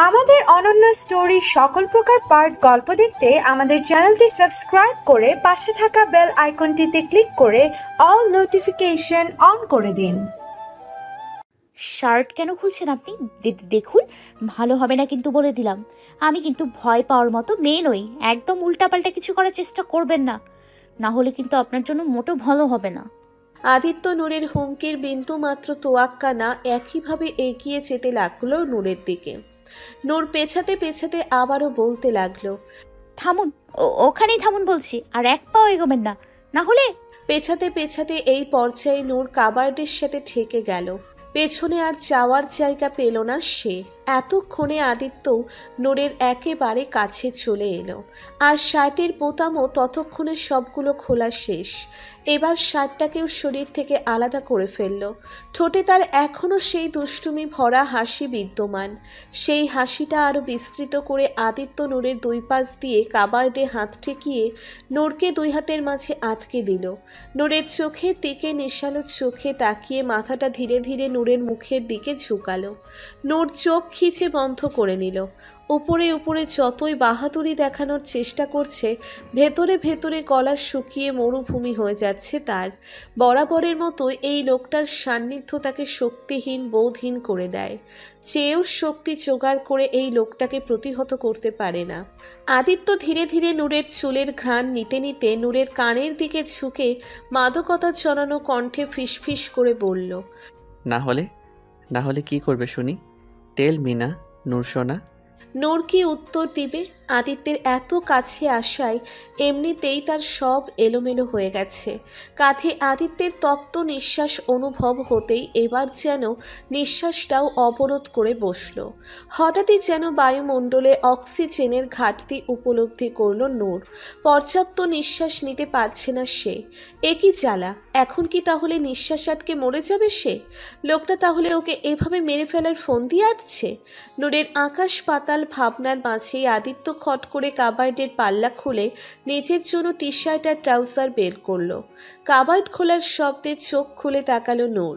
আমাদের অনন্য স্টোরি সকল প্রকার পার্ট গল্প দেখতে আমাদের চ্যানেলটি সাবস্ক্রাইব করে পাশে থাকা বেল আইকনটিতে ক্লিক করে অল নোটিফিকেশন অন করে দিন। শার্ট কেন খুলছেন আপনি? দেখুন, ভালো হবে না কিন্তু, বলে দিলাম। আমি কিন্তু ভয় পাওয়ার মতো মেয়ে নই। একদম উল্টাপাল্টা কিছু করার চেষ্টা করবেন না, না হলে কিন্তু আপনার জন্য মোটেও ভালো হবে না। আদিত্য নূরের হুমকির বিন্দু মাত্র তোয়াক্কা না একইভাবে এগিয়ে যেতে লাগলো নূরের দিকে। নূর পেছাতে পেছাতে আবারও বলতে লাগলো, থামুন, ওখানেই থামুন বলছি, আর এক পাও এগোবেন না, না হলে। পেছাতে পেছাতে এই পর্যায়ে নূর কাবার্ডের সাথে ঠেকে গেল। পেছনে আর যাওয়ার জায়গা পেল না সে। এতক্ষণে আদিত্য নূরের একেবারে কাছে চলে এলো, আর শার্টের বোতামও ততক্ষণে সবগুলো খোলা শেষ। এবার শার্টটাকেও শরীর থেকে আলাদা করে ফেলল। ঠোঁটে তার এখনও সেই দুষ্টুমি ভরা হাসি বিদ্যমান। সেই হাসিটা আরও বিস্তৃত করে আদিত্য নূরের দুই পাশ দিয়ে কাবার্ডে হাত ঠেকিয়ে নূরকে দুই হাতের মাঝে আটকে দিল। নূরের চোখের দিকে নেশালো চোখে তাকিয়ে মাথাটা ধীরে ধীরে নূরের মুখের দিকে ঝুঁকালো। নূর চোখ খিচে বন্ধ করে নিল। উপরে উপরে যতই বাহাদুরি দেখানোর চেষ্টা করছে, ভেতরে ভেতরে গলা শুকিয়ে মরুভূমি হয়ে যাচ্ছে তার। বরাবরের মতো এই লোকটার সান্নিধ্য তাকে শক্তিহীন বোধহীন করে দেয়। চেয়েও শক্তি জোগাড় করে এই লোকটাকে প্রতিহত করতে পারে না। আদিত্য ধীরে ধীরে নূরের চুলের ঘ্রাণ নিতে নিতে নূরের কানের দিকে ঝুঁকে মাদকতা জড়ানো কণ্ঠে ফিসফিস করে বলল, না হলে কি করবে শুনি? টেল মিনা নূর সোনা। নূর কি উত্তর দিবে? আদিত্যের এত কাছে আসায় এমনিতেই তার সব এলোমেলো হয়ে গেছে। কাঁধে আদিত্যের তপ্ত নিঃশ্বাস অনুভব হতেই এবার যেন নিঃশ্বাসটাও অবরোধ করে বসল। হঠাৎই যেন বায়ুমণ্ডলে অক্সিজেনের ঘাটতি উপলব্ধি করল নূর। পর্যাপ্ত নিঃশ্বাস নিতে পারছে না সে। একই জ্বালা! এখন কি তাহলে নিঃশ্বাস আটকে মরে যাবে সে? লোকটা তাহলে ওকে এভাবে মেরে ফেলার ফোন দিয়ে আসছে? নূরের আকাশ পাতাল ভাবনার মাঝেই আদিত্য খট করে কাবার্ডের পাল্লা খুলে নিজের জন্য টি শার্ট আর ট্রাউজার বের করলো। কাবার্ড খোলার শব্দে চোখ খুলে তাকালো নূর।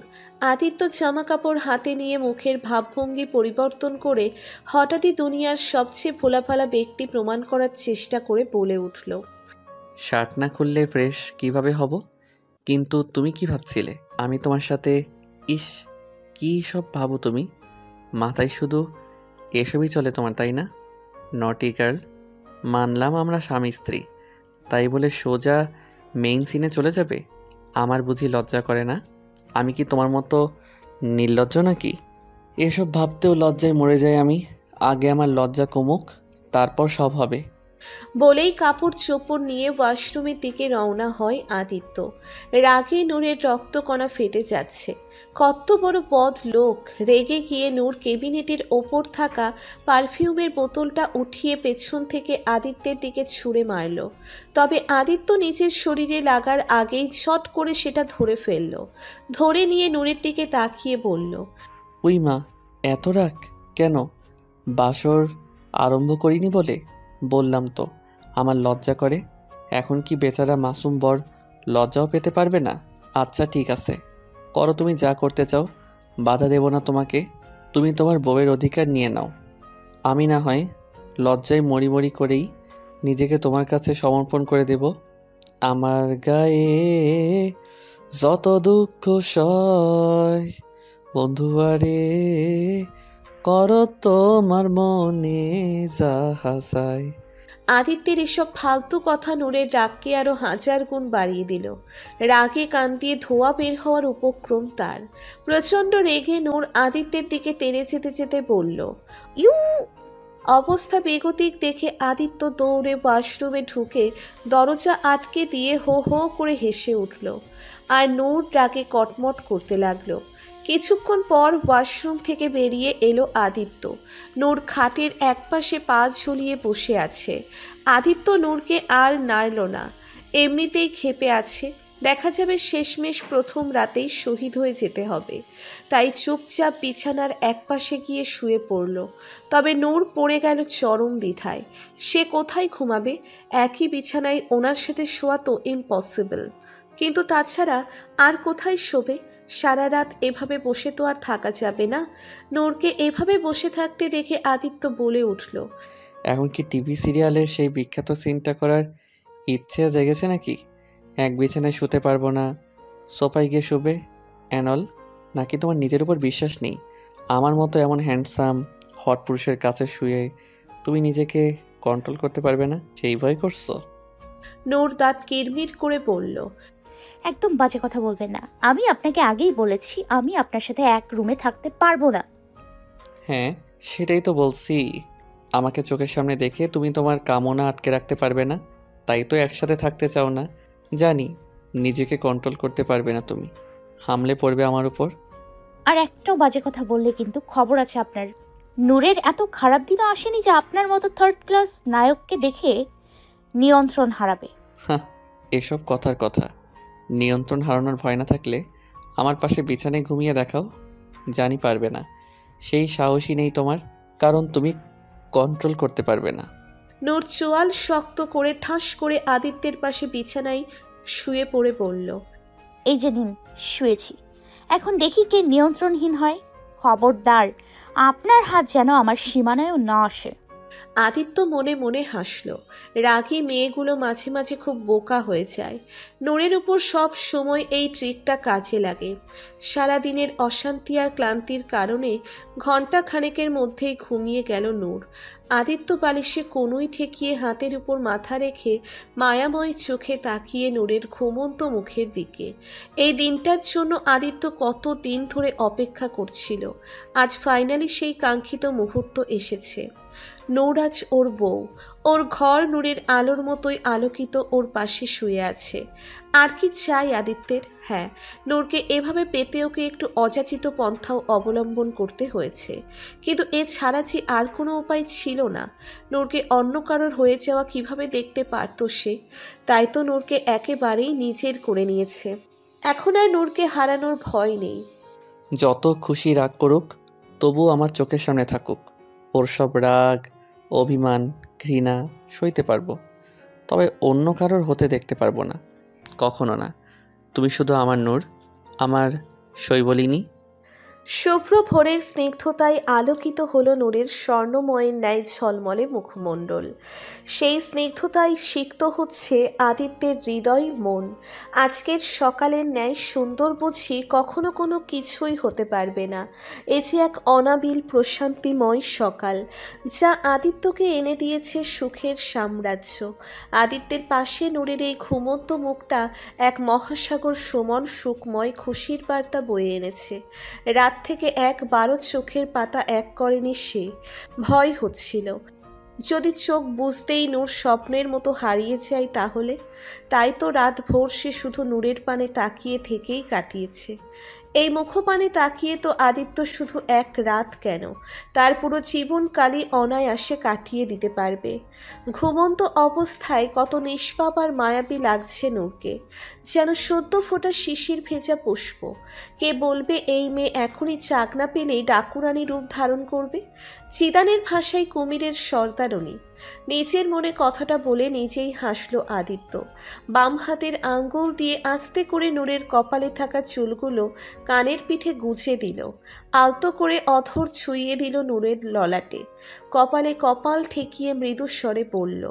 আদিত্য জামা কাপড় হাতে নিয়ে মুখের ভাবভঙ্গি পরিবর্তন করে হঠাৎই দুনিয়ার সবচেয়ে ভোলাভালা ব্যক্তি প্রমাণ করার চেষ্টা করে বলে উঠল, শার্ট না খুললে ফ্রেশ কিভাবে হব? কিন্তু তুমি কি ভাবছিলে আমি তোমার সাথে? ইস, কি সব ভাবো তুমি? মাথায় শুধু এসবই চলে তোমার, তাই না? নটি গার্ল। মানলাম আমরা স্বামী স্ত্রী, তাই বলে সোজা মেইন সিনে চলে যাবে? আমার বুঝি লজ্জা করে না? আমি কি তোমার মতো নির্লজ্জ নাকি? এসব ভাবতেও লজ্জায় মরে যাই আমি। আগে আমার লজ্জা কমুক, তারপর সব হবে। বলেই কাপড় চোপড় নিয়ে ওয়াশরুমের দিকে রওনা হয় আদিত্য। রাগে নূরের রক্তকণা ফেটে যাচ্ছে। কত বড় বদ লোক! রেগে গিয়ে নূর কেবিনেটের ওপর থাকা পারফিউমের বোতলটা উঠিয়ে পেছন থেকে আদিত্যের দিকে ছুঁড়ে মারল। তবে আদিত্য নিজের শরীরে লাগার আগেই ছট করে সেটা ধরে ফেলল। ধরে নিয়ে নূরের দিকে তাকিয়ে বলল, উই মা, এত রাগ কেন? বাসর আরম্ভ করিনি বলে? বললাম তো আমার লজ্জা করে। এখন কি বেচারা মাসুম বর লজ্জাও পেতে পারবে না? আচ্ছা ঠিক আছে, করো তুমি যা করতে চাও, বাধা দেব না তোমাকে। তুমি তোমার বউয়ের অধিকার নিয়ে নাও। আমি না হয় লজ্জায় মরি মরি করেই নিজেকে তোমার কাছে সমর্পণ করে দেব। আমার গায়ে যত দুঃখ সয় বন্ধুয়ারে, করো তোমার মনে যাহা চায়। আদিত্যের এসব ফালতু কথা নূরের রাগকে আরো 1000 গুণ বাড়িয়ে দিল। রাগে কান দিয়ে ধোঁয়া বের হওয়ার উপক্রম তার। প্রচণ্ড রেগে নূর আদিত্যের দিকে তেড়ে যেতে যেতে বলল, ইউ! অবস্থা বেগতিক দেখে আদিত্য দৌড়ে ওয়াশরুমে ঢুকে দরজা আটকে দিয়ে হো হো করে হেসে উঠল। আর নূর রাগে কটমট করতে লাগলো। কিছুক্ষণ পর ওয়াশরুম থেকে বেরিয়ে এলো আদিত্য। নূর খাটের একপাশে পা ঝুলিয়ে বসে আছে। আদিত্য নূরকে আর নাড়ল না। এমনিতেই ক্ষেপে আছে। দেখা যাবে শেষমেশ প্রথম রাতেই শহীদ হয়ে যেতে হবে। তাই চুপচাপ বিছানার একপাশে গিয়ে শুয়ে পড়ল। তবে নূর পড়ে গেল চরম দ্বিধায়। সে কোথায় ঘুমাবে? একই বিছানায় ওনার সাথে শোয়া তো ইম্পসিবল। কিন্তু তাছাড়া আর কোথায় শোবে? সারা রাত এভাবে বসে তো আর থাকা যাবে না। নূরকে এভাবে বসে থাকতে দেখে আদিত্য বলে উঠল, এখন কি টিভি সিরিয়ালের সেই বিখ্যাত সিনটা করার ইচ্ছে জেগেছে নাকি? এক বিছানায় শুতে পারবো না, সোফায় গিয়ে শুবে অ্যানল? নাকি তোমার নিজের উপর বিশ্বাস নেই? আমার মতো এমন হ্যান্ডসাম হট পুরুষের কাছে শুয়ে তুমি নিজেকে কন্ট্রোল করতে পারবে না, সেই ভয় করছো? নূর দাঁত কিরমির করে বলল, একদম বাজে কথা বলবেন না। আমি আপনাকে আগেই বলেছি আমি আপনার সাথে এক রুমে থাকতে পারবো না। হ্যাঁ, সেটাই তো বলছি। আমাকে চোখের সামনে দেখে তুমি তোমার কামনা আটকে রাখতে পারবে না, তাই তো একসাথে থাকতে চাও না। জানি নিজেকে কন্ট্রোল করতে পারবে না তুমি, হামলে পড়বে আমার উপর। আর একটাও বাজে কথা বললে কিন্তু খবর আছে আপনার। নূরের এত খারাপ দিনও আসেনি যে আপনার মতো থার্ড ক্লাস নায়ককে দেখে নিয়ন্ত্রণ হারাবে। হ্যাঁ, এসব কথার কথা। নিয়ন্ত্রণ হারানোর ভয় না থাকলে আমার পাশে বিছানায় ঘুমিয়ে দেখাও, জানি পারবে না। সেই সাহসই নেই তোমার, কারণ তুমি কন্ট্রোল করতে পারবে না। নূর চোয়াল শক্ত করে ঠাস করে আদিত্যের পাশে বিছানায় শুয়ে পড়ে বলল, এই যে নিন, শুয়েছি। এখন দেখি কে নিয়ন্ত্রণহীন হয়। খবরদার, আপনার হাত যেন আমার সীমানায়ও না আসে। আদিত্য মনে মনে হাসল। রাগী মেয়েগুলো মাঝে মাঝে খুব বোকা হয়ে যায়। নূরের উপর সব সময় এই ট্রিকটা কাজে লাগে। সারাদিনের অশান্তি আর ক্লান্তির কারণে ঘণ্টা খানেকের মধ্যেই ঘুমিয়ে গেল নূর। আদিত্য বালিশে কনুই ঠেকিয়ে হাতের উপর মাথা রেখে মায়াময় চোখে তাকিয়ে নূরের ঘুমন্ত মুখের দিকে। এই দিনটার জন্য আদিত্য কত দিন ধরে অপেক্ষা করছিল। আজ ফাইনালি সেই কাঙ্ক্ষিত মুহূর্ত এসেছে। নূর আজ ওর বউ, ওর ঘর নূরের আলোর মতোই আলোকিত, ওর পাশে শুয়ে আছে। আর কি চাই আদিত্যের? হ্যাঁ, নূরকে এভাবে পেতে ওকে একটু অযাচিত পন্থাও অবলম্বন করতে হয়েছে, কিন্তু এছাড়া যে আর কোনো উপায় ছিল না। নূরকে অন্য কারোর হয়ে যাওয়া কিভাবে দেখতে পারত সে? তাই তো নূরকে একেবারেই নিজের করে নিয়েছে। এখন আর নূরকে হারানোর ভয় নেই। যত খুশি রাগ করুক, তবুও আমার চোখের সামনে থাকুক। ওর সব রাগ, অভিমান, ঘৃণা সইতে পারবো, তবে অন্য কারোর হতে দেখতে পারবো না, কখনো না। তুমি শুধু আমার নূর, আমার সই বলিনি। শুভ্র ভোরের স্নিগ্ধতায় আলোকিত হলো নূরের স্বর্ণময়ের ন্যায় ঝলমলে মুখমণ্ডল। সেই স্নিগ্ধতায় সিক্ত হচ্ছে আদিত্যের হৃদয় মন। আজকের সকালের ন্যায় সুন্দর বুঝি কখনো কোনো কিছুই হতে পারবে না। এ যে এক অনাবিল প্রশান্তিময় সকাল, যা আদিত্যকে এনে দিয়েছে সুখের সাম্রাজ্য। আদিত্যের পাশে নূরের এই ঘুমন্ত মুখটা এক মহাসাগর সমান সুখময় খুশির বার্তা বয়ে এনেছে। রাত থেকে একবারও চোখের পাতা এক করেনি সে। ভয় হচ্ছিল, যদি চোখ বুঝতেই নূর স্বপ্নের মতো হারিয়ে যায় তাহলে। তাই তো রাত ভোর সে শুধু নূরের পানে তাকিয়ে থেকেই কাটিয়েছে। এই মুখপানে তাকিয়ে তো আদিত্য শুধু এক রাত কেন, তার পুরো জীবনকালই অনায়াসে কাটিয়ে দিতে পারবে। ঘুমন্ত অবস্থায় কত নিষ্পাপ আর মায়াবী লাগছে নূরকে, যেন সদ্য ফোটা শিশির ভেজা পুষ্প। কে বলবে এই মেয়ে এখনই চাকনা পেলেই ডাকুরানী রূপ ধারণ করবে? চিদানের ভাষায় কুমিরের সর্দারণী। নিজের মনে কথাটা বলে নিজেই হাসল আদিত্য। বাম হাতের আঙ্গুল দিয়ে আস্তে করে নূরের কপালে থাকা চুলগুলো কানের পিঠে গুছে দিল। আলতো করে অধর ছুঁয়ে দিল নূরের ললাটে। কপালে কপাল ঠেকিয়ে মৃদু স্বরে বলল,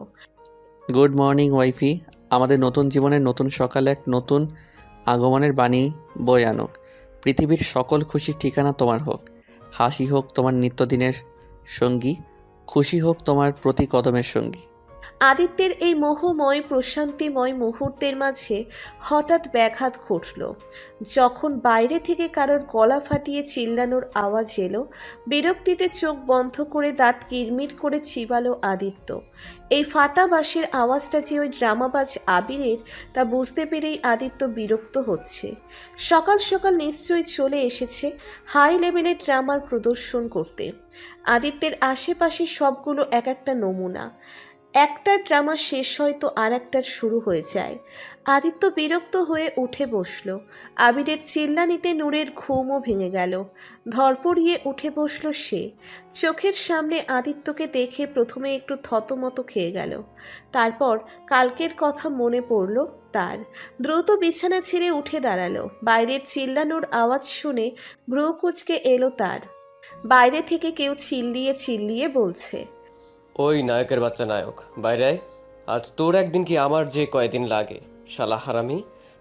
গুড মর্নিং ওয়াইফি। আমাদের নতুন জীবনের নতুন সকালে এক নতুন আগমনের বাণী বয়ে আনুক। পৃথিবীর সকল খুশির ঠিকানা তোমার হোক। হাসি হোক তোমার নিত্যদিনের সঙ্গী, খুশি হোক তোমার প্রতি কদমের সঙ্গী। আদিত্যের এই মোহময় প্রশান্তিময় মুহূর্তের মাঝে হঠাৎ ব্যাঘাত ঘটল। যখন বাইরে থেকে কারোর গলা ফাটিয়ে চিল্লানোর আওয়াজ এলো, বিরক্তিতে চোখ বন্ধ করে দাঁত কিরমির করে চিবালো আদিত্য। এই ফাটা বাঁশের আওয়াজটা যে ওই ড্রামাবাজ আবিরের, তা বুঝতে পেরেই আদিত্য বিরক্ত হচ্ছে। সকাল সকাল নিশ্চয়ই চলে এসেছে হাই লেভেলের ড্রামার প্রদর্শন করতে। আদিত্যের আশেপাশে সবগুলো এক একটা নমুনা। একটা ড্রামা শেষ হয়তো আর একটার শুরু হয়ে যায়। আদিত্য বিরক্ত হয়ে উঠে বসল। আবিরের চিল্লানিতে নূরের ঘুমও ভেঙে গেল। ধরপড়িয়ে উঠে বসল সে। চোখের সামনে আদিত্যকে দেখে প্রথমে একটু থতমত খেয়ে গেল। তারপর কালকের কথা মনে পড়ল তার। দ্রুত বিছানা ছেড়ে উঠে দাঁড়ালো। বাইরের চিল্লানোর আওয়াজ শুনে ভ্রু কুঁচকে এলো তার। বাইরে থেকে কেউ চিল্লিয়ে চিল্লিয়ে বলছে, ওই নায়কের বাচ্চা নায়ক, বাইরে আয়। আজ তোর একদিন কি আমার যে কয়দিন লাগে। শালা হারামি,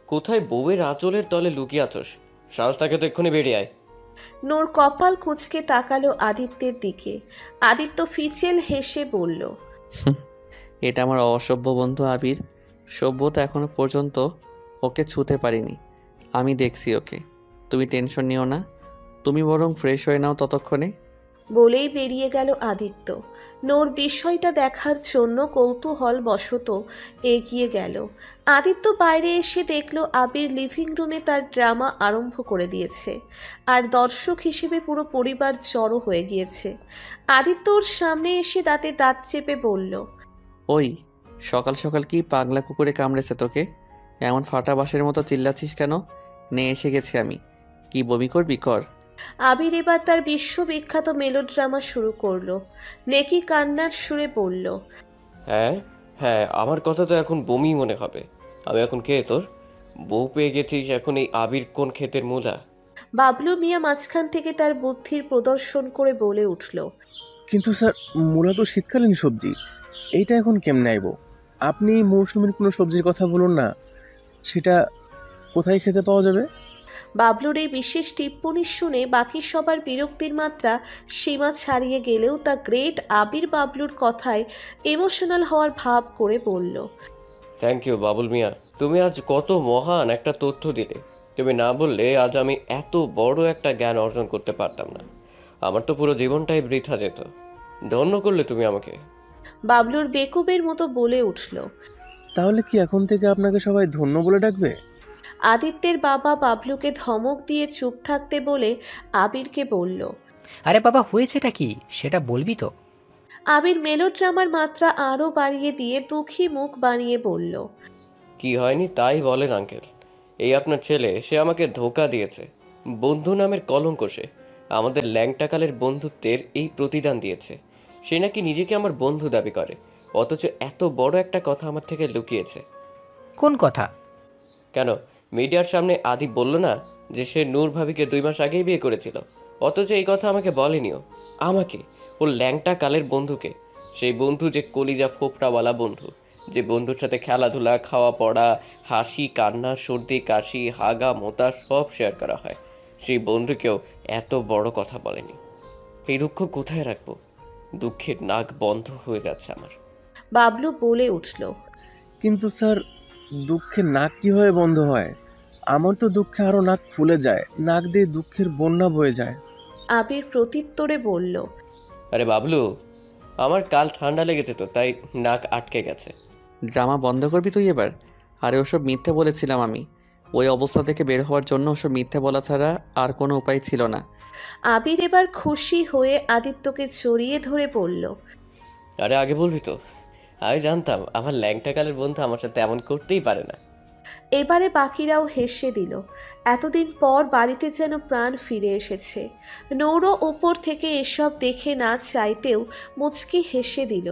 কোথায় বউয়ের আঁচলের তলে লুকিয়ে আছোস? সাহস থাকে তো এক্ষুনি বেরিয়ে আয়। নূর কপাল কুঁচকে তাকালো আদিত্যের দিকে। আদিত্য ফিচেল হেসে বলল, এটা আমার অসভ্য বন্ধু আবির। সভ্যতা এখনো পর্যন্ত ওকে ছুঁতে পারিনি। আমি দেখছি ওকে। তুমি টেনশন নিও না, তুমি বরং ফ্রেশ হয়ে নাও ততক্ষণে। বলেই বেরিয়ে গেল আদিত্য। নূর বিষয়টা দেখার জন্য কৌতূহল বশত এগিয়ে গেল। আদিত্য বাইরে এসে দেখল আবির লিভিং রুমে তার ড্রামা আরম্ভ করে দিয়েছে, আর দর্শক হিসেবে পুরো পরিবার জড়ো হয়ে গিয়েছে। আদিত্য ওর সামনে এসে দাঁতে দাঁত চেপে বলল, ওই সকাল সকাল কি পাগলা কুকুরে কামড়েছে তোকে? এমন ফাটা বাঁশের মতো চিল্লাচ্ছিস কেন? নে এসে গেছি আমি। কি বমি করবি কর। আবির এবার তার বিশ্ববিখ্যাত মেলোড্রামা শুরু করলো। নেকি কান্নার সুরে বলল, হ্যাঁ হ্যাঁ, আমার কথা তো এখন বমি মনে হবে। আমি এখন কে তোর? বউ পেয়ে গেছিস, এখন এই আবির কোন ক্ষেতের মূলা? বাবলু মিয়া মাঝখান থেকে তার বুদ্ধির প্রদর্শন করে বলে উঠল, কিন্তু স্যার, মূলা তো শীতকালীন সবজি, এইটা এখন কেমনে আইব? আপনি মৌসুমীর কোনো সবজির কথা বলুন না, সেটা কোথায় খেতে পাওয়া যাবে? বাবলুর এই বিশেষ টিপ্পনি শুনে বাকি সবার বিরক্তির মাত্রা সীমা ছাড়িয়ে গেলেও তা গ্রেট আবির বাবলুর কথায় ইমোশনাল হওয়ার ভাব করে বলল, থ্যাংক ইউ বাবুল মিয়া, তুমি আজ কত মহান একটা তথ্য দিলে। তুমি না বললে আজ আমি এত বড় একটা জ্ঞান অর্জন করতে পারতাম না। আমার তো পুরো জীবনটাই বৃথা যেত। ধন্য করলে তুমি আমাকে। বাবলুর বেকুবের মতো বলে উঠল। তাহলে কি এখন থেকে আপনাকে সবাই ধন্য বলে ডাকবে? আদিত্যের বাবা বাবলুকে ধমক দিয়ে চুপ থাকতে বলে আবিরকে বলল, আরে বাবা, হয়েছেটা কি সেটা বলবি তো? আবির মেলোড্রামার মাত্রা আরও বাড়িয়ে দিয়ে দুঃখী মুখ বানিয়ে বলল, কি হয়নি তাই বলেন আঙ্কেল। এই আপনার ছেলে, সে আমাকে ধোঁকা দিয়েছে। বন্ধু নামের কলঙ্ক সে। আমাদের ল্যাংটাকালের বন্ধুত্বের এই প্রতিদান দিয়েছে। সে নাকি নিজেকে আমার বন্ধু দাবি করে, অথচ এত বড় একটা কথা আমার থেকে লুকিয়েছে। কোন কথা? কেন, মিডিয়ার সামনে আদি বলল না যে সে নূর ভাবিকে 2 মাস আগেই বিয়ে করেছিল, অথচ এই কথা আমাকে বলেনিও। আমাকে, ওর ল্যাংটা কালের বন্ধুকে। সেই বন্ধু যে কলিজা ফোপড়াওয়ালা বন্ধু, যে বন্ধুর সাথে খেলাধুলা, খাওয়া পড়া, হাসি কান্না, সর্দি কাশি, হাগা মোতা সব শেয়ার করা হয়, সেই বন্ধুকেও এত বড় কথা বলেনি। এই দুঃখ কোথায় রাখবো? দুঃখের নাক বন্ধ হয়ে যাচ্ছে আমার। বাবলু বলে উঠল, কিন্তু স্যার, দুঃখে নাক কিভাবে বন্ধ হয়? আমার তো দুঃখে আরো নাক ফুলে যায়, নাক দিয়ে দুঃখের বন্যা বয়ে যায়। আবির প্রত্যুত্তরে বলল, আরে বাবলু, আমার কাল ঠান্ডা লেগেছে তো, তাই নাক আটকে গেছে। ড্রামা বন্ধ করবি তুই এবার? আরে ওসব মিথ্যে বলেছিলাম আমি। ওই অবস্থা থেকে বের হওয়ার জন্য ওসব মিথ্যে বলা ছাড়া আর কোনো উপায় ছিল না। আবির এবার খুশি হয়ে আদিত্যকে জড়িয়ে ধরে বলল, আরে আগে বলবি তো, আমি জানতাম আমার ল্যাংটাকালের বন্ধু আমার সাথে এমন করতেই পারে না। এবারে বাকিরাও হেসে দিল। এতদিন পর বাড়িতে যেন প্রাণ ফিরে এসেছে। নৌরো উপর থেকে এসব দেখে না চাইতেও মুচকি হেসে দিল।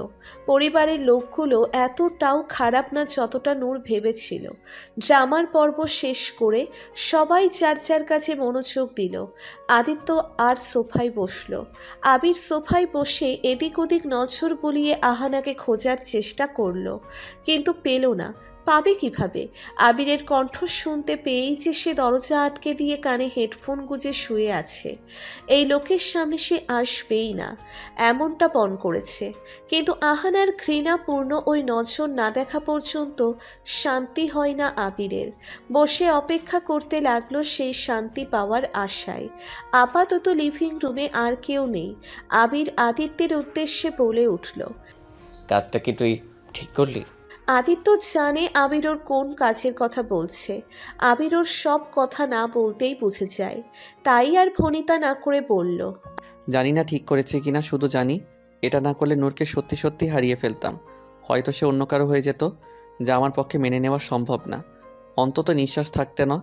পরিবারের লোকগুলো এতটাও খারাপ না যতটা নূর ভেবেছিল। ড্রামার পর্ব শেষ করে সবাই যার যার কাছে মনোযোগ দিল। আদিত্য আর সোফায় বসল। আবির সোফায় বসে এদিক ওদিক নজর বুলিয়ে আহানাকে খোঁজার চেষ্টা করলো, কিন্তু পেল না। পাবে কিভাবে? আবিরের কণ্ঠ শুনতে পেয়েই যে সে দরজা আটকে দিয়ে কানে হেডফোন গুঁজে শুয়ে আছে। এই লোকের সামনে সে আসবেই না, এমনটা পণ করেছে। কিন্তু আহানার ঘৃণাপূর্ণ ওই নজর না দেখা পর্যন্ত শান্তি হয় না আবিরের। বসে অপেক্ষা করতে লাগলো সেই শান্তি পাওয়ার আশায়। আপাতত লিভিং রুমে আর কেউ নেই। আবির আদিত্যের উদ্দেশ্যে বলে উঠল, কাজটা কি তুই ঠিক করলি? আদিত্য জানে আবির ওর কোন কাজের কথা বলছে। আবির ওর সব কথা না বলতেই বুঝে যায়, তাই আর ভনিতা না করে বলল, জানি না ঠিক করেছে কিনা, শুধু জানি এটা না করলে নূরকে সত্যি সত্যি হারিয়ে ফেলতাম। হয়তো সে অন্য কারো হয়ে যেত, যা আমার পক্ষে মেনে নেওয়া সম্ভব না। অন্তত নিঃশ্বাস থাকতে না।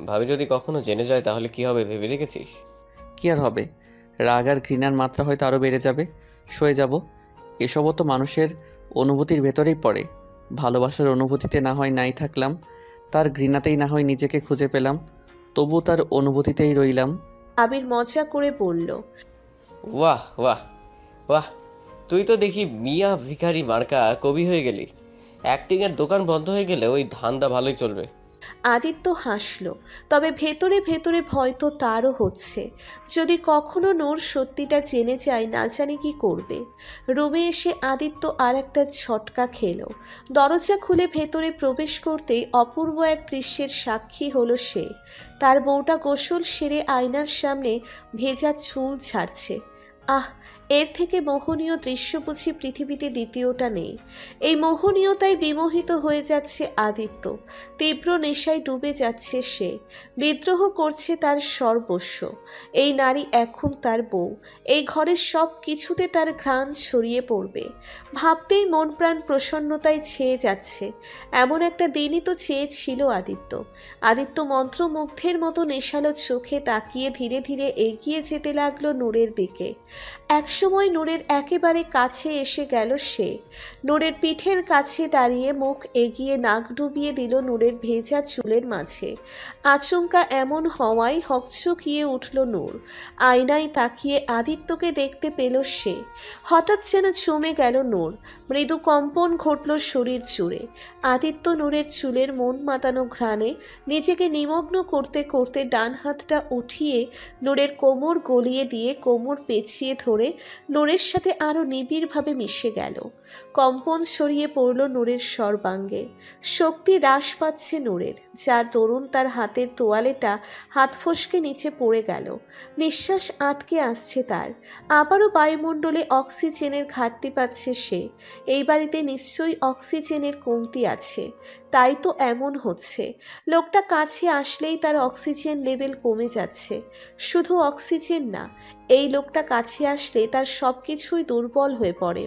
ভাবি যদি কখনো জেনে যায় তাহলে কি হবে ভেবে রেখেছিস? কি আর হবে, রাগ আর ঘৃণার মাত্রা হয়তো আরও বেড়ে যাবে, সয়ে যাব। এসবও তো মানুষের অনুভূতির ভেতরেই পড়ে। ভালোবাসার অনুভূতিতে না হয় নাই থাকলাম, তার ঘৃণাতেই না হয় নিজেকে খুঁজে পেলাম, তবু তার অনুভূতিতেই রইলাম। আবির মজা করে বলল, বাহ বাহ বাহ, তুই তো দেখি মিয়া ভিখারি মার্কা কবি হয়ে গেলি। অ্যাক্টিংয়ের দোকান বন্ধ হয়ে গেলে ওই ধান্দা ভালোই চলবে। আদিত্য হাসল, তবে ভেতরে ভেতরে ভয় তো তারও হচ্ছে। যদি কখনো নূর সত্যিটা জেনে যায়, না জানি কি করবে। রুমে এসে আদিত্য আর একটা ঝটকা খেল। দরজা খুলে ভেতরে প্রবেশ করতেই অপূর্ব এক দৃশ্যের সাক্ষী হলো সে। তার বউটা গোসল সেরে আয়নার সামনে ভেজা চুল ঝাড়ছে। আহ, এর থেকে মোহনীয় দৃশ্য বুঝি পৃথিবীতে দ্বিতীয়টা নেই। এই মোহনীয়তায় বিমোহিত হয়ে যাচ্ছে আদিত্য। তীব্র নেশায় ডুবে যাচ্ছে সে। বিদ্রোহ করছে তার সর্বস্ব। এই নারী এখন তার বউ। এই ঘরের সব কিছুতে তার ঘ্রাণ ছড়িয়ে পড়বে। ভাবতেই মন প্রাণ প্রসন্নতায় ছেয়ে যাচ্ছে। এমন একটা দিনই তো চেয়েছিল আদিত্য। আদিত্য মন্ত্রমুগ্ধের মতো নেশালো চোখে তাকিয়ে ধীরে ধীরে এগিয়ে যেতে লাগলো নূরের দিকে। একসময় নূরের একেবারে কাছে এসে গেল সে। নূরের পিঠের কাছে দাঁড়িয়ে মুখ এগিয়ে নাক ডুবিয়ে দিল নূরের ভেজা চুলের মাঝে। আচমকা এমন হওয়ায় হকচকিয়ে উঠল নূর। আয়নায় তাকিয়ে আদিত্যকে দেখতে পেল সে। হঠাৎ যেন জমে গেল নূর। মৃদু কম্পন ঘটল শরীর জুড়ে। আদিত্য নূরের চুলের মন মাতানো ঘ্রাণে নিজেকে নিমগ্ন করতে করতে ডান হাতটা উঠিয়ে নূরের কোমর গলিয়ে দিয়ে কোমর পেঁচিয়ে ধরে নূরের সাথে আরও নিবিড়ভাবে মিশে গেল। কম্পন ছড়িয়ে পড়ল নূরের সর্বাঙ্গে। শক্তি হ্রাস পাচ্ছে নূরের, যার দরুন তার হাতের তোয়ালেটা হাত ফসকে নিচে পড়ে গেল। নিঃশ্বাস আটকে আসছে তার। আবারও বায়ুমণ্ডলে অক্সিজেনের ঘাটতি পাচ্ছে সে। এই বাড়িতে নিশ্চয়ই অক্সিজেনের কমতি আছে, তাই তো এমন হচ্ছে। লোকটা কাছে আসলেই তার অক্সিজেন লেভেল কমে যাচ্ছে। শুধু অক্সিজেন না, এই লোকটা কাছে আসলে তার সব কিছুই দুর্বল হয়ে পড়ে।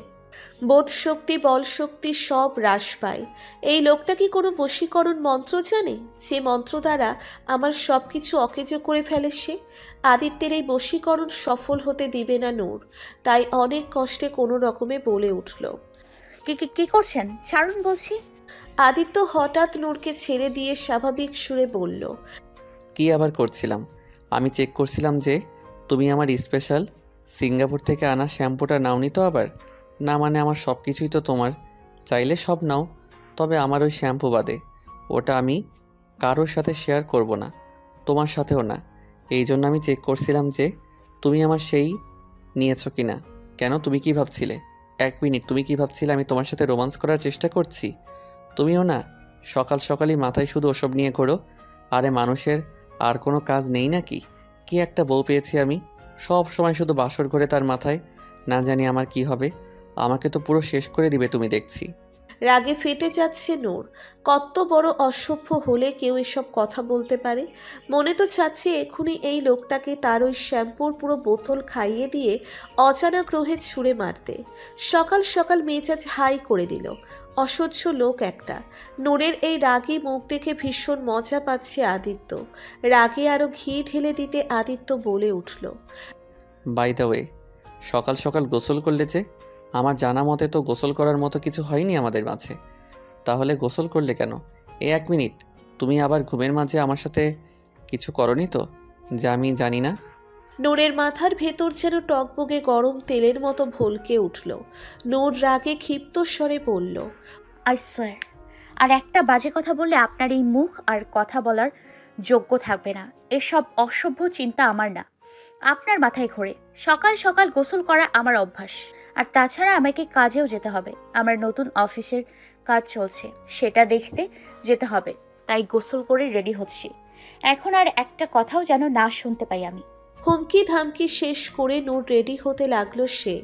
বোধশক্তি, বলশক্তি সব হ্রাস পায়। এই লোকটা কি কোনো বশীকরণ মন্ত্র জানে, যে মন্ত্র দ্বারা আমার সব কিছু অকেজো করে ফেলে সে? আদিত্যের এই বশীকরণ সফল হতে দিবে না নূর, তাই অনেক কষ্টে কোনো রকমে বলে উঠল, কি করছেন? ছাড়ুন বলছি। আদিত্য হঠাৎ নূরকে ছেড়ে দিয়ে স্বাভাবিক সুরে বলল, কি আবার করছিলাম? আমি চেক করছিলাম যে তুমি আমার স্পেশাল সিঙ্গাপুর থেকে আনা শ্যাম্পুটা নাওনি তো আবার? না মানে আমার সব কিছুই তো তোমার, চাইলে সব নাও, তবে আমার ওই শ্যাম্পু বাদে। ওটা আমি কারোর সাথে শেয়ার করব না, তোমার সাথেও না। এই জন্য আমি চেক করছিলাম যে তুমি আমার সেই নিয়েছো কি না। কেন, তুমি কি ভাবছিলে? 1 মিনিট, তুমি কি ভাবছিলে আমি তোমার সাথে রোমান্স করার চেষ্টা করছি? তুমিও না সকাল সকালই মাথায় শুধু ওসব নিয়ে ঘোরো। আরে মানুষের আর কোনো কাজ নেই নাকি? কি একটা বউ পেয়েছি আমি, সব সময় শুধু বাসর ঘরে তার মাথায়। না জানি আমার কি হবে, আমাকে তো পুরো শেষ করে দিবে তুমি দেখছি। রাগে ফেটে যাচ্ছে নূর। কত বড় অসভ্য হলে কেউ এসব কথা বলতে পারে। মনে তো চাচ্ছে এখনই এই লোকটাকে তার ওই শ্যাম্পুর পুরো বোতল খাইয়ে দিয়ে অজানা গ্রহে ছুঁড়ে মারতে। সকাল সকাল মেজাজ হাই করে দিল। অসহ্য লোক একটা। নূরের এই রাগী মুখ দেখে ভীষণ মজা পাচ্ছে আদিত্য। রাগে আরও ঘি ঢেলে দিতে আদিত্য বলে উঠল, বাই দ্য ওয়ে, সকাল সকাল গোসল করলে যে? আমার জানা মতে তো গোসল করার মতো কিছু হয়নি আমাদের মাঝে, তাহলে গোসল করলে কেন? 1 মিনিট, তুমি আবার ঘুমের মাঝে আমার সাথে কিছু করনি তো, যা আমি জানি না? নূরের মাথার ভেতর যেন টকবগে গরম তেলের মতো ভলকে উঠল। নূর রাগে ক্ষিপ্ত স্বরে বলল, আই সোয়ার, আর একটা বাজে কথা বললে আপনার এই মুখ আর কথা বলার যোগ্য থাকবে না। এসব অসভ্য চিন্তা আমার না, আপনার মাথায় ঘোরে। সকাল সকাল গোসল করা আমার অভ্যাস। আর তাছাড়া আমাকে কাজেও যেতে হবে, আমার নতুন অফিসের কাজ চলছে, সেটা দেখতে যেতে হবে, তাই গোসল করে রেডি হচ্ছি। এখন আর একটা কথাও যেন না শুনতে পাই আমি। হুমকি ধামকি শেষ করে নূর রেডি হতে লাগলো সে।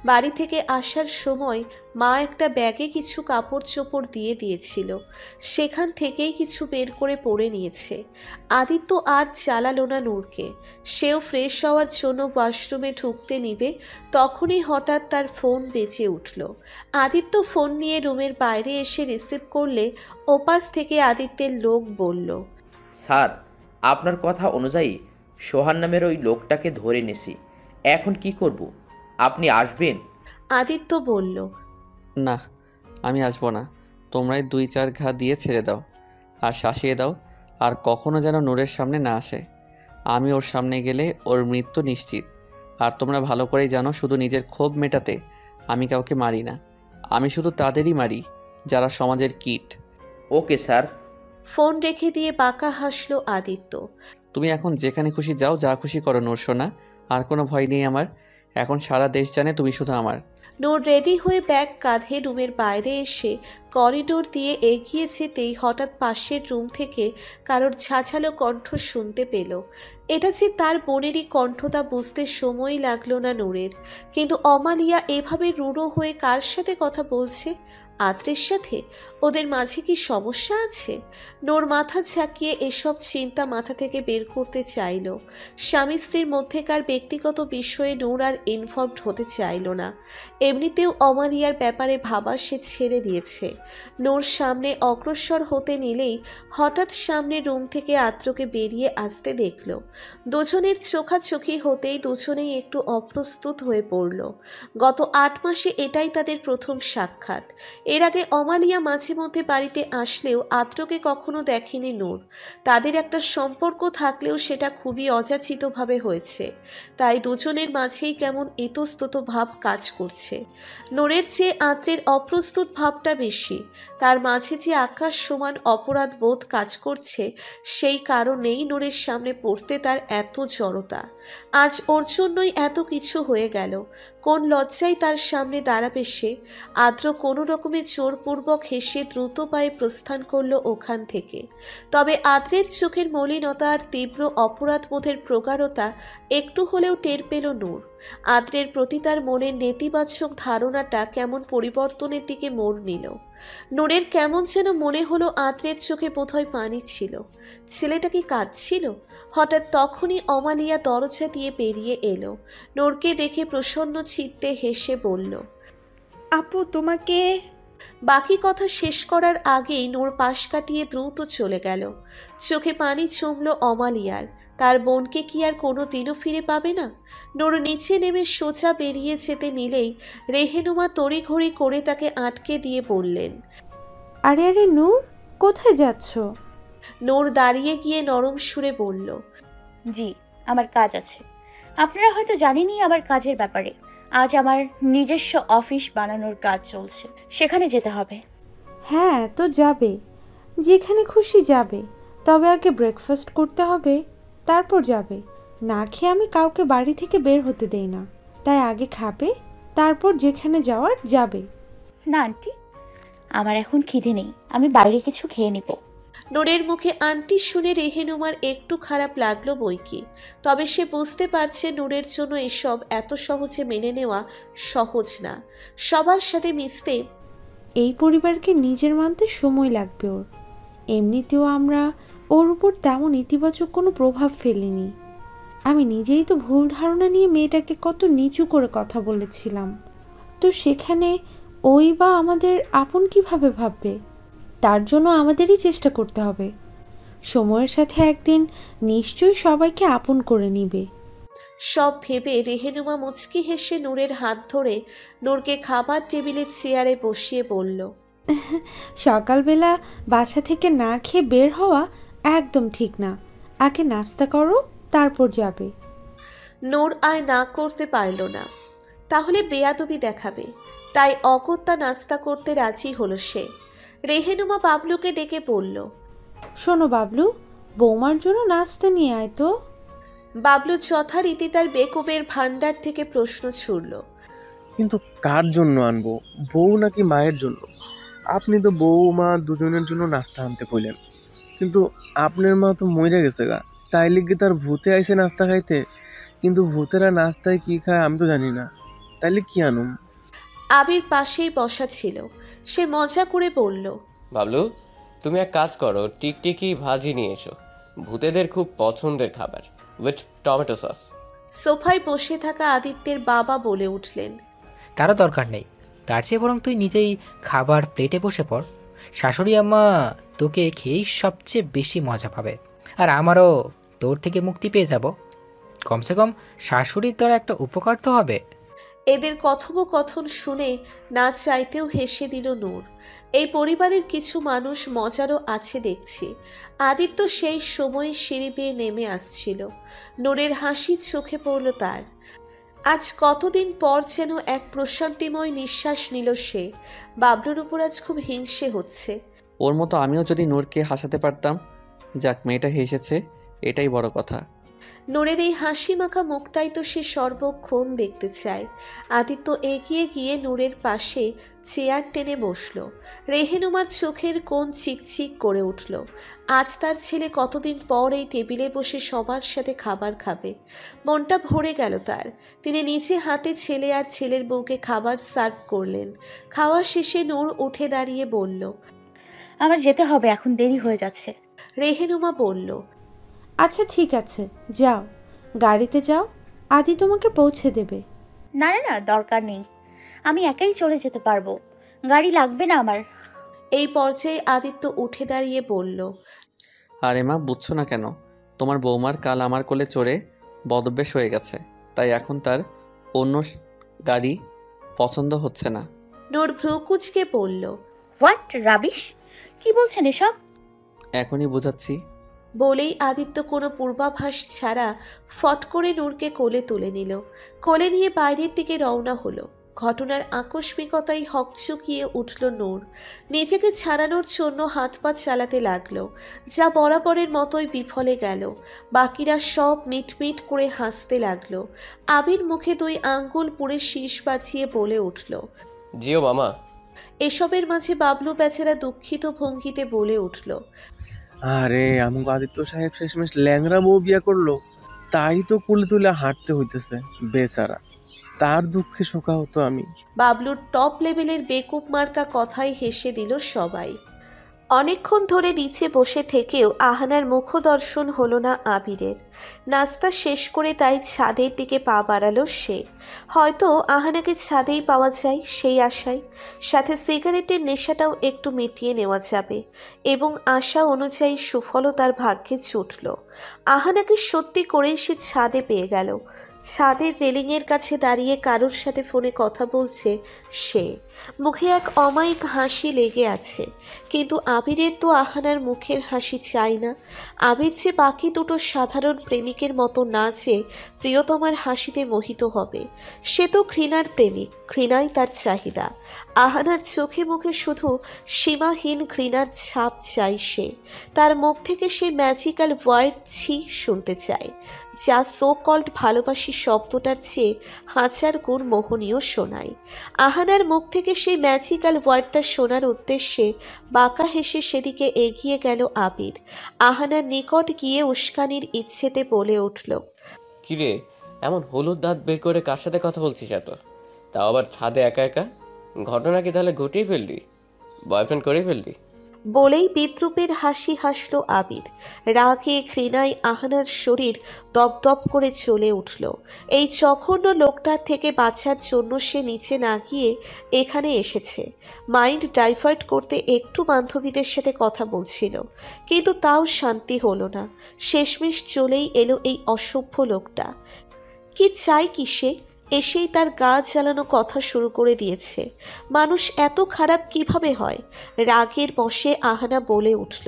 বাড়ি থেকে আসার সময় মা একটা ব্যাগে কিছু কাপড় চোপড় দিয়ে দিয়েছিল, সেখান থেকেই কিছু বের করে পরে নিয়েছে। আদিত্য আর চালালো না নূরকে। সেও ফ্রেশ হওয়ার জন্য ওয়াশরুমে ঢুকতে নিবে, তখনই হঠাৎ তার ফোন বেজে উঠল। আদিত্য ফোন নিয়ে রুমের বাইরে এসে রিসিভ করলে ওপাশ থেকে আদিত্যের লোক বলল, স্যার, আপনার কথা অনুযায়ী সোহান নামের ওই লোকটাকে ধরে নিছি। এখন কি করব? আপনি আসবেন? আদিত্য বলল, না, আমি আসবো না। তোমরাই 2-4 ঘা দিয়ে ছেড়ে দাও আর শাসিয়ে দাও, আর কখনো যেন নূরের সামনে না আসে। আমি ওর সামনে গেলে ওর মৃত্যু নিশ্চিত। আর তোমরা ভালো করেই জানো, শুধু নিজের ক্ষোভ মেটাতে আমি কাউকে মারি না। আমি শুধু তাদেরই মারি যারা সমাজের কীট। Okay sir. ফোন রেখে দিয়ে বাঁকা হাসলো আদিত্য। তুমি এখন যেখানে খুশি যাও, যা খুশি করো নূর সোনা। আর কোনো ভয় নেই আমার। এখন সারা দেশ জানে তুমি শুধু আমার। নূর রেডি হয়ে ব্যাগ কাঁধে রুমের বাইরে এসে করিডোর দিয়ে এগিয়ে যেতেই হঠাৎ পাশের রুম থেকে কারোর ঝাঁঝালো কণ্ঠ শুনতে পেল। এটা যে তার বোনেরই কণ্ঠ তা বুঝতে সময় লাগলো না নূরের। কিন্তু অমালিয়া এভাবে রূঢ় হয়ে কার সাথে কথা বলছে? আত্রের সাথে? ওদের মাঝে কি সমস্যা আছে? নূর মাথা ঝাঁকিয়ে এসব চিন্তা মাথা থেকে বের করতে চাইল। স্বামী স্ত্রীর মধ্যেকার ব্যক্তিগত বিষয়ে নূর আর ইনভলভড হতে চাইল না। এমনিতেও অমালিয়ার ব্যাপারে ভাবা সে ছেড়ে দিয়েছে। নূর সামনে অগ্রসর হতে নিলেই হঠাৎ সামনে রুম থেকে আত্রকে বেরিয়ে আসতে দেখল। দুজনের চোখাচোখি হতেই দুজনেই একটু অপ্রস্তুত হয়ে পড়ল। গত 8 মাসে এটাই তাদের প্রথম সাক্ষাৎ। এর আগে অমালিয়া মাঝে মধ্যে বাড়িতে আসলেও আত্রকে কখনো দেখেনি নূর। তাদের একটা সম্পর্ক থাকলেও সেটা খুবই অযাচিতভাবে হয়েছে। তাই দুজনের মাঝেই কেমন ইতস্তত ভাব কাজ করছে। নূরের চেয়ে আত্রের অপ্রস্তুত ভাবটা বেশি। তার মাঝে যে আকাশ সমান অপরাধ বোধ কাজ করছে, সেই কারণেই নূরের সামনে পড়তে তার এত জড়তা। আজ ওর জন্যই এত কিছু হয়ে গেল। কোন লজ্জায় তার সামনে দাঁড়াবে সে? আদ্র কোনো রকমে জোরপূর্বক হেসে দ্রুত পায়ে প্রস্থান করলো ওখান থেকে। তবে আদ্রের চোখের মলিনতা আর তীব্র অপরাধবোধের প্রগাঢ়তা একটু হলেও টের পেল নূর। আদ্রের প্রতি তার মনের নেতিবাচক ধারণাটা কেমন পরিবর্তনের দিকে মোড় নিল। নূরের কেমন যেন মনে হলো আদ্রের চোখে বোধহয় পানি ছিল। ছেলেটা কি কাঁদছিল? হঠাৎ তখনই অমালিয়া দরজা দিয়ে বেরিয়ে এলো। নূরকে দেখে প্রসন্ন চিত্তে হেসে বলল, আপু তোমাকে। বাকি কথা শেষ করার আগেই নূর পাশ কাটিয়ে দ্রুত চলে গেল। চোখে পানি জমল অমালিয়ার। তার বোনকে কি আর কোনো দিনও ফিরে পাবে না? নূর নিচে নেমে সোজা বেরিয়ে যেতে নিলেই রেহেনুমা তড়িঘড়ি করে তাকে আটকে দিয়ে বললেন, আরে আরে নূর, কোথায় যাচ্ছ? নূর দাঁড়িয়ে গিয়ে নরম সুরে বলল, জি, আমার কাজ আছে। আপনারা হয়তো জানেনই আমার কাজের ব্যাপারে। আজ আমার নিজস্ব অফিস বানানোর কাজ চলছে, সেখানে যেতে হবে। হ্যাঁ তো যাবে, যেখানে খুশি যাবে, তবে আগে ব্রেকফাস্ট করতে হবে, তারপর যাবে। না খেয়ে আমি কাউকে বাড়ি থেকে বের হতে দেই না। তাই আগে খাবে, তারপর যেখানে যাওয়ার যাবে। না আন্টি, আমার এখন খিদে নেই, আমি বাইরে কিছু খেয়ে নিব। নূরের মুখে আন্টি শুনে রেহেনুমার একটু খারাপ লাগলো বইকি। তবে সে বুঝতে পারছে নূরের জন্য এসব এত সহজে মেনে নেওয়া সহজ না। সবার সাথে মিশতে এই পরিবারকে নিজের মানতে সময় লাগবে ওর। এমনিতেও আমরা ওর উপর তেমন ইতিবাচক কোনো প্রভাব ফেলিনি। আমি নিজেই তো ভুল ধারণা নিয়ে মেয়েটাকে কত নিচু করে কথা বলেছিলাম। তো সেখানে ওই বা আমাদের আপন কিভাবে ভাববে? তার জন্য আমাদেরই চেষ্টা করতে হবে। সময়ের সাথে একদিন নিশ্চয়ই সবাইকে আপন করে নিবে। সব ভেবে রেহেনুমা মুচকি হেসে নূরের হাত ধরে নূরকে খাবার টেবিলের চেয়ারে বসিয়ে বলল, সকালবেলা বাসা থেকে না খেয়ে বের হওয়া একদম ঠিক না। আগে নাস্তা করো, তারপর যাবে। নূর আর না করতে পারল না, তাহলে বেয়াদবি দেখাবে। তাই অগত্যা নাস্তা করতে রাজি হলো সে। রেহেনুমা বাবলুকে ডেকে বলল, শোনো বাবলু, বৌমার জন্য নাস্তা নিয়ে আয় তো। বাবলু যথারীতি তার বেকুবের ভান্ডার থেকে প্রশ্ন ছুড়ল, কিন্তু কার জন্য আনবো, বউ নাকি মায়ের জন্য? আপনি তো বউ মা দুজনের জন্য নাস্তা আনতে কইলেন, কিন্তু আপনার মা তো মরে গেছে গা, তাই লিগে তার ভূতে আইছে নাস্তা খাইতে। কিন্তু ভূতেরা নাস্তায় কি খায় আমি তো জানি না, তাইলে কি আনুম? আবির পাশেই বসা ছিল, সে মজা করে বলল, বাবলু, তুমি এক কাজ করো, টিকটিকি ভাজি নিয়ে এসো। ভূতেদের খুব পছন্দের খাবার, উইথ টমেটো সস। সোফায় বসে থাকা আদিত্যের বাবা বলে উঠলেন, তারও দরকার নেই, তার চেয়ে বরং তুই নিজেই খাবার প্লেটে বসে পড়। শাশুড়ি আম্মা তোকে খেয়েই সবচেয়ে বেশি মজা পাবে, আর আমারও তোর থেকে মুক্তি পেয়ে যাব। কমসে কম শাশুড়ির দ্বারা একটা উপকার তো হবে। এদের কথোপকথন শুনে না চাইতেও হেসে দিল নূর। এই পরিবারের কিছু মানুষ মজারও আছে দেখছি। আদিত্য সেই সময় সিঁড়ি বেয়ে নেমে আসছিল। নূরের হাসি চোখে পড়ল তার। আজ কতদিন পর যেন এক প্রশান্তিময় নিঃশ্বাস নিল সে। বাবলুর উপর আজ খুব হিংসে হচ্ছে। ওর মতো আমিও যদি নূরকে হাসাতে পারতাম। যাক, মেয়েটা হেসেছে, এটাই বড় কথা। নূরের এই হাসি মাখা মুখটাই তো সে সর্বক্ষণ দেখতে চায়। আদিত্য এগিয়ে গিয়ে নূরের পাশে চেয়ার টেনে বসল। রেহেনুমার চোখের কোণ চিকচিক করে উঠল। আজ তার ছেলে কতদিন পর এই টেবিলে বসে সবার সাথে খাবার খাবে। মনটা ভরে গেল তার। তিনি নিচে হাতে ছেলে আর ছেলের বউকে খাবার সার্ভ করলেন। খাওয়া শেষে নূর উঠে দাঁড়িয়ে বলল, আমার যেতে হবে, এখন দেরি হয়ে যাচ্ছে। রেহেনুমা বলল, আচ্ছা ঠিক আছে, যাও, গাড়িতে যাও, আদি তোমাকে পৌঁছে দেবে। না না না, দরকার নেই, আমি একাই চলে যেতে পারবো, গাড়ি লাগবে না আমার। এই পর্যায়ে আদিত্য উঠে দাঁড়িয়ে বলল, আরে মা, বুঝছো না কেন? তোমার বৌমার কাল আমার কোলে চড়ে বদভ্যাস হয়ে গেছে, তাই এখন তার অন্য গাড়ি পছন্দ হচ্ছে না। নূর ভ্রুকুচকে বলল, হোয়াট রাবিশ, কি বলছেন এসব? এখনই বুঝাচ্ছি। বলেই আদিত্য কোনো পূর্বাভাস ছাড়া ফট করে নূরকে কোলে তুলে নিল। কোলে নিয়ে বাইরের দিকে রওনা হলো। ঘটনার আকস্মিকতায় হকচকিয়ে উঠল নূর। নিজেকে ছাড়ানোর জন্য হাত পা চালাতে লাগলো, যা বরাবরের মতোই বিফলে গেল। বাকিরা সব মিটমিট করে হাসতে লাগলো। আবির মুখে 2 আঙ্গুল পুড়ে শীষ বাঁচিয়ে বলে উঠল, জিও মামা। এসবের মাঝে বাবলু বেচারা দুঃখিত ভঙ্গিতে বলে উঠল, আরে আমাকে আদিত্য সাহেব শেষমেশ ল্যাংড়া বউ বিয়া করলো, তাই তো কুলে তুলে হাঁটতে হইতেছে বেচারা। তার দুঃখে শোকা হতো আমি। বাবলুর টপ লেভেলের বেকুব মার্কা কথায় হেসে দিল সবাই। অনেকক্ষণ ধরে নিচে বসে থেকেও আহানার মুখদর্শন হলো না আবিরের। নাস্তা শেষ করে তাই ছাদের দিকে পা বাড়ালো সে। হয়তো আহানাকে ছাদেই পাওয়া যায় সেই আশায়, সাথে সিগারেটের নেশাটাও একটু মিটিয়ে নেওয়া যাবে, এবং আশা অনুযায়ী সুফলও তার ভাগ্যে জুটল। আহানাকে সত্যি করেই সে ছাদে পেয়ে গেল। ছাদের রেলিংয়ের কাছে দাঁড়িয়ে কারোর সাথে ফোনে কথা বলছে সে। মুখে এক অমায়িক হাসি লেগে আছে, কিন্তু আবিরের তো আহানার মুখের হাসি চাই না। আবির যে বাকি দুটো সাধারণ প্রেমিকের মতো না যে প্রিয়তমার হাসিতে মোহিত হবে। সে তো ঘৃণার প্রেমিক, ঘৃণাই তার চাহিদা। আহানার চোখে মুখে শুধু সীমাহীন ঘৃণার ছাপ চাই সে। তার মুখ থেকে সেই ম্যাজিক্যাল ওয়ার্ড ছি শুনতে চায়, যা সো কল্ড ভালোবাসি শব্দটার চেয়ে 1000 গুণ মোহনীয় শোনায়। আহানার মুখ থেকে সেই ম্যাজিক্যাল ওয়ার্ডটা শোনার উদ্দেশ্যে বাঁকা হেসে সেদিকে এগিয়ে গেল আবির। আহানার নিকট গিয়ে উস্কানির ইচ্ছেতে বলে উঠল, কিরে, এমন হলুদ দাঁত বের করে কার সাথে কথা বলছিস এত? তাও আবার ছাদে একা একা? ঘটনা কি তাহলে ঘটিয়ে ফেললি? বয়ফ্রেন্ড করে ফেললি? বলেই বিদ্রুপের হাসি হাসল আবির। রাগে ঘৃণায় আহানার শরীর দপদপ করে চলে উঠল। এই জঘন্য লোকটার থেকে বাঁচার জন্য সে নিচে না গিয়ে এখানে এসেছে। মাইন্ড ডাইভার্ট করতে একটু বান্ধবীদের সাথে কথা বলছিল, কিন্তু তাও শান্তি হলো না। শেষমেশ চলেই এলো এই অসভ্য লোকটা। কি চাই কি সে? এসেই তার গা জ্বালানো কথা শুরু করে দিয়েছে। মানুষ এত খারাপ কিভাবে হয়? রাগের বশে আহানা বলে উঠল,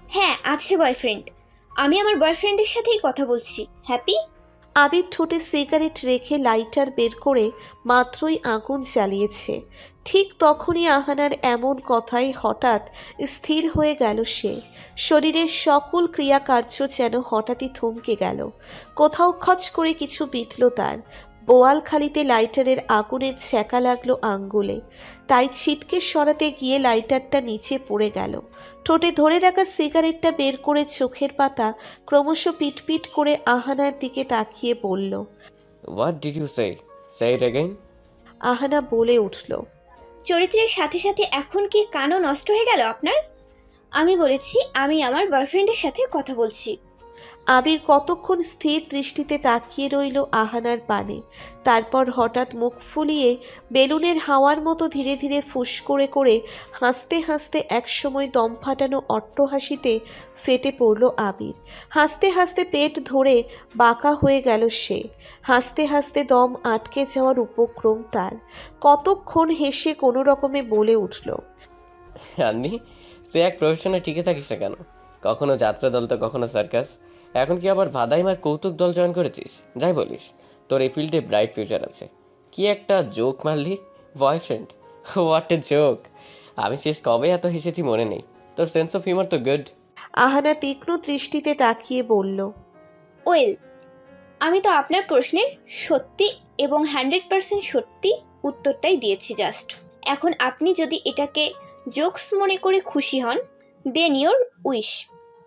হ্যাঁ আছে বয়ফ্রেন্ড, আমি আমার বয়ফ্রেন্ডের সাথেই কথা বলছি। হ্যাপি? আবির ঠোঁটে সিগারেট রেখে লাইটার বের করে মাত্রই আগুন জ্বালিয়েছে। ঠিক তখনই আহানার এমন কথায় হঠাৎ স্থির হয়ে গেল সে। শরীরের সকল ক্রিয়াকার্য যেন হঠাৎই থমকে গেল। কোথাও খচ করে কিছু বিঁধল তার। বোয়ালখালিতে লাইটারের আগুনের ছ্যাঁকা লাগলো আঙ্গুলে, তাই ছিটকে সরাতে গিয়ে লাইটারটা নিচে পড়ে গেল। ঠোঁটে ধরে রাখা সিগারেটটা বের করে চোখের পাতা ক্রমশ পিটপিট করে আহানার দিকে তাকিয়ে বলল, what did you say it again? Ahana বলে উঠল, চরিত্রের সাথে সাথে এখন কি কানও নষ্ট হয়ে গেল আপনার? আমি বলেছি আমি আমার বয়ফ্রেন্ডের সাথে কথা বলছি। আবির কতক্ষণ স্থির দৃষ্টিতে তাকিয়ে রইল আহানার পানে, তারপর হঠাৎ মুখ ফুলিয়ে বেলুনের হাওয়ার মতো ধীরে ধীরে ফুস করে করে হাসতে হাসতে একসময় দম ফাটানো অট্টহাসিতে ফেটে পড়ল আবির। হাসতে হাসতে পেট ধরে বাঁকা হয়ে গেল সে। হাসতে হাসতে দম আটকে যাওয়ার উপক্রম তার। কতক্ষণ হেসে কোনো রকমে বলে উঠল, আন্নি, তুই এক প্রফেশনে টিকে থাকিস না কেন? কখনো যাত্রা দল তো কখনো সার্কাস, এখন কি আবার ভাদাইমার কৌতুক দল জয়েন করেছিস? যাই বলিস, তোর এই ফিল্ডে ব্রাইট ফিউচার আছে। কি একটা জোক মারলি, বয়ফ্রেন্ড! What a joke! আমি শেষ কবে এত হেসেছি মনে নেই। তোর সেন্স অফ হিউমার তো গুড। আহানা তীক্ষ্ণ দৃষ্টিতে তাকিয়ে বলল, ওয়েল, আমি তো আপনার প্রশ্নের সত্যি এবং 100% সত্যি উত্তরটাই দিয়েছি জাস্ট। এখন আপনি যদি এটাকে জোকস মনে করে খুশি হন, then your wish,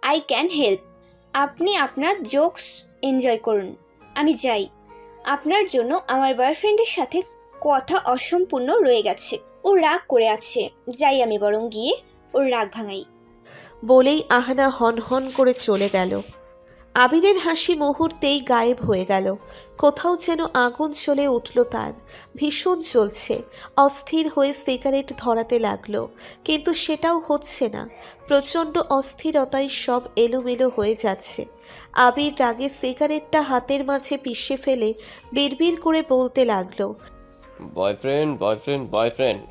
I can help. আপনি আপনার জোকস এনজয় করুন, আমি যাই। আপনার জন্য আমার বয়ফ্রেন্ডের সাথে কথা অসম্পূর্ণ রয়ে গেছে, ও রাগ করে আছে। যাই আমি বরং গিয়ে ওর রাগ ভাঙাই। বলেই আহানা হন হন করে চলে গেল। আবিরের হাসি মুহূর্তেই গায়েব হয়ে গেল। কোথাও যেন আগুন জ্বলে উঠল তার, ভীষণ জ্বলছে। অস্থির হয়ে সিগারেট ধরাতে লাগলো, কিন্তু সেটাও হচ্ছে না। প্রচণ্ড অস্থিরতায় সব এলোমেলো হয়ে যাচ্ছে। আবির রাগে সিগারেটটা হাতের মাঝে পিষে ফেলে বিড়বিড় করে বলতে লাগলো, বয়ফ্রেন্ড বয়ফ্রেন্ড বয়ফ্রেন্ড।